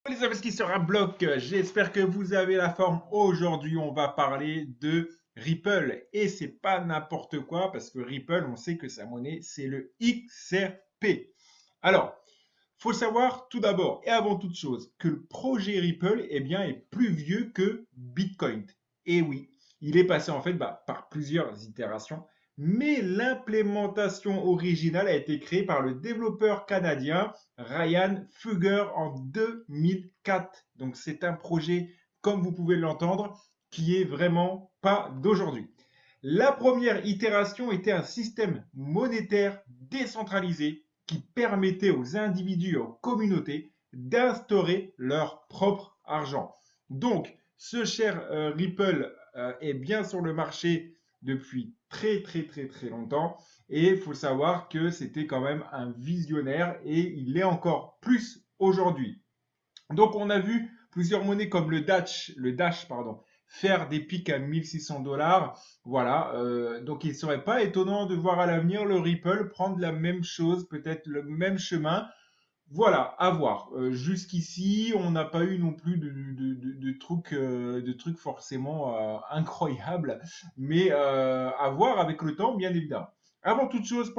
Les investisseurs à bloc, j'espère que vous avez la forme. Aujourd'hui, on va parler de Ripple et c'est pas n'importe quoi parce que Ripple, on sait que sa monnaie, c'est le XRP. Alors, faut savoir tout d'abord et avant toute chose que le projet Ripple est plus vieux que Bitcoin. Et oui, il est passé en fait par plusieurs itérations, mais l'implémentation originale a été créée par le développeur canadien Ryan Fugger en 2004. Donc c'est un projet, comme vous pouvez l'entendre, qui est vraiment pas d'aujourd'hui. La première itération était un système monétaire décentralisé qui permettait aux individus et aux communautés d'instaurer leur propre argent. Donc, ce cher Ripple est bien sur le marché depuis très longtemps et il faut savoir que c'était quand même un visionnaire et il l'est encore plus aujourd'hui. Donc on a vu plusieurs monnaies comme le Dash pardon, faire des pics à 1600 $. Voilà, donc il ne serait pas étonnant de voir à l'avenir le Ripple prendre la même chose, peut-être le même chemin. Voilà, à voir. Jusqu'ici, on n'a pas eu non plus de trucs forcément incroyables, mais à voir avec le temps, bien évidemment. Avant toute chose,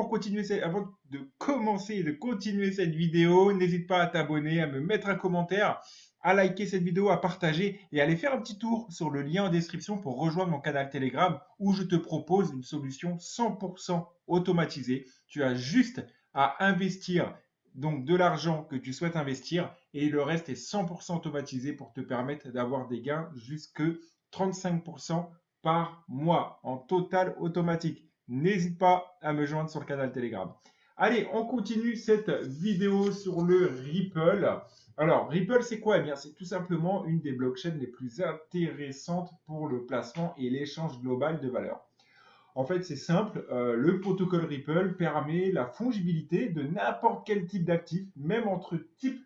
avant de commencer et de continuer cette vidéo, n'hésite pas à t'abonner, à me mettre un commentaire, à liker cette vidéo, à partager et à aller faire un petit tour sur le lien en description pour rejoindre mon canal Telegram où je te propose une solution 100% automatisée. Tu as juste à investir donc de l'argent que tu souhaites investir et le reste est 100% automatisé pour te permettre d'avoir des gains jusque 35% par mois en total automatique. N'hésite pas à me joindre sur le canal Telegram. Allez, on continue cette vidéo sur le Ripple. Alors, Ripple, c'est quoi? Eh bien, c'est tout simplement une des blockchains les plus intéressantes pour le placement et l'échange global de valeurs. En fait, c'est simple, le protocole Ripple permet la fongibilité de n'importe quel type d'actif, même entre types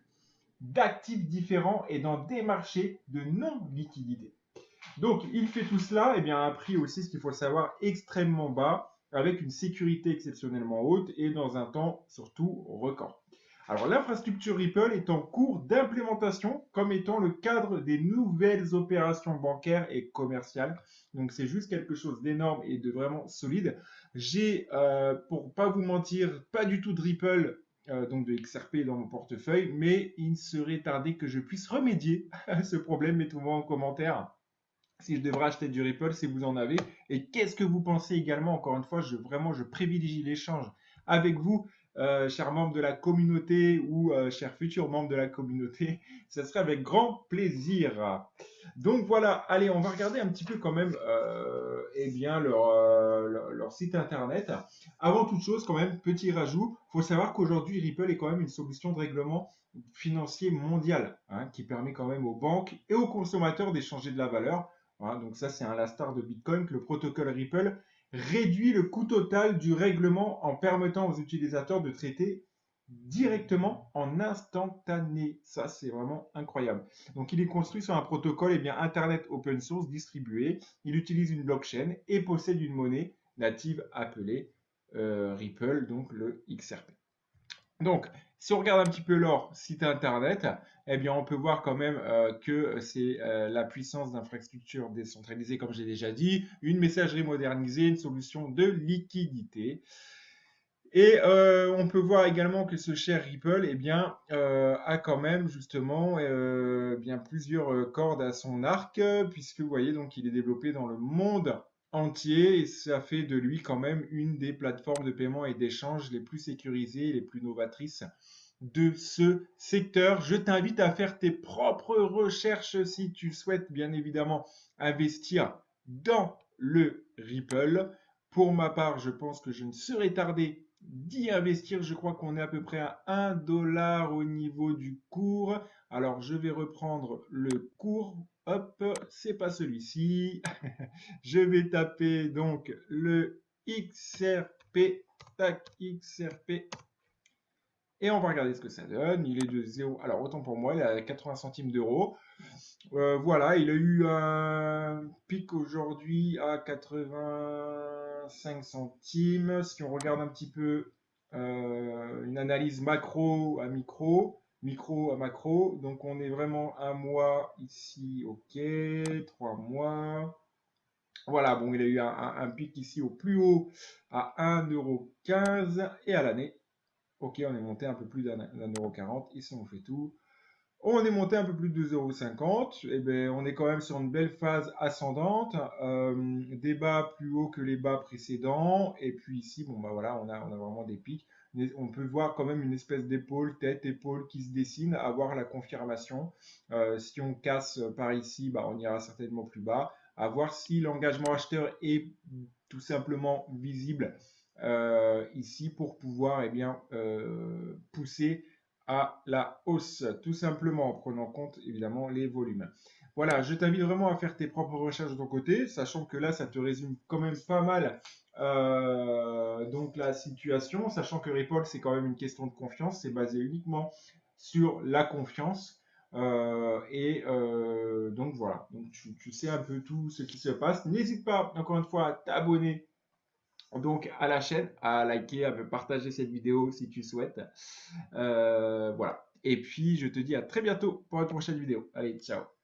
d'actifs différents et dans des marchés de non-liquidité. Donc, il fait tout cela à un prix aussi, ce qu'il faut savoir, extrêmement bas, avec une sécurité exceptionnellement haute et dans un temps surtout record. Alors, l'infrastructure Ripple est en cours d'implémentation comme étant le cadre des nouvelles opérations bancaires et commerciales. Donc, c'est juste quelque chose d'énorme et de vraiment solide. J'ai, pour pas vous mentir, pas du tout de Ripple, donc de XRP dans mon portefeuille, mais il serait tardé que je puisse remédier à ce problème. Mettez-moi en commentaire si je devrais acheter du Ripple, si vous en avez. Et qu'est-ce que vous pensez également? Encore une fois, je privilégie l'échange avec vous, chers membres de la communauté ou chers futurs membres de la communauté. Ce serait avec grand plaisir. Donc voilà, allez, on va regarder un petit peu quand même leur site internet. Avant toute chose, quand même, petit rajout, il faut savoir qu'aujourd'hui, Ripple est quand même une solution de règlement financier mondial qui permet quand même aux banques et aux consommateurs d'échanger de la valeur. Voilà, donc ça, c'est un l'instar de Bitcoin que le protocole Ripple réduit le coût total du règlement en permettant aux utilisateurs de traiter directement en instantané. Ça, c'est vraiment incroyable. Donc, il est construit sur un protocole Internet open source distribué. Il utilise une blockchain et possède une monnaie native appelée Ripple, donc le XRP. Donc, si on regarde un petit peu leur site internet, on peut voir quand même que c'est la puissance d'infrastructures décentralisées, comme j'ai déjà dit, une messagerie modernisée, une solution de liquidité. Et on peut voir également que ce cher Ripple, a quand même justement plusieurs cordes à son arc, puisque vous voyez donc il est développé dans le monde entier et ça fait de lui quand même une des plateformes de paiement et d'échange les plus sécurisées, les plus novatrices de ce secteur. Je t'invite à faire tes propres recherches si tu souhaites bien évidemment investir dans le Ripple. Pour ma part, je pense que je ne serai tardé d'y investir. Je crois qu'on est à peu près à 1 $ au niveau du cours. Alors, je vais reprendre le cours. Hop, c'est pas celui-ci. Je vais taper donc le XRP. Tac, XRP. Et on va regarder ce que ça donne. Il est de 0. Alors, autant pour moi, il est à 80 centimes d'euros. Voilà, il a eu un pic aujourd'hui à 85 centimes. Si on regarde un petit peu une analyse macro à micro, micro à macro. Donc on est vraiment un mois ici, ok, 3 mois. Voilà, bon, il a eu un pic ici au plus haut à 1,15 € et à l'année. Ok, on est monté un peu plus d'1,40 €. Ici, on fait tout. On est monté un peu plus de 2,50 €. Et ben, on est quand même sur une belle phase ascendante. Des bas plus hauts que les bas précédents. Et puis ici, bon, bah voilà, on a vraiment des pics. Mais on peut voir quand même une espèce d'épaule, tête, épaule qui se dessine, avoir la confirmation. Si on casse par ici, bah, on ira certainement plus bas. À voir si l'engagement acheteur est tout simplement visible ici pour pouvoir eh bien, pousser à la hausse, tout simplement en prenant en compte évidemment les volumes. Voilà, je t'invite vraiment à faire tes propres recherches de ton côté, sachant que là, ça te résume quand même pas mal donc la situation, sachant que Ripple, c'est quand même une question de confiance, c'est basé uniquement sur la confiance. Donc voilà, donc tu sais un peu tout ce qui se passe. N'hésite pas, encore une fois, à t'abonner donc à la chaîne, à liker, à partager cette vidéo si tu souhaites. Voilà. Et puis je te dis à très bientôt pour une prochaine vidéo. Allez, ciao.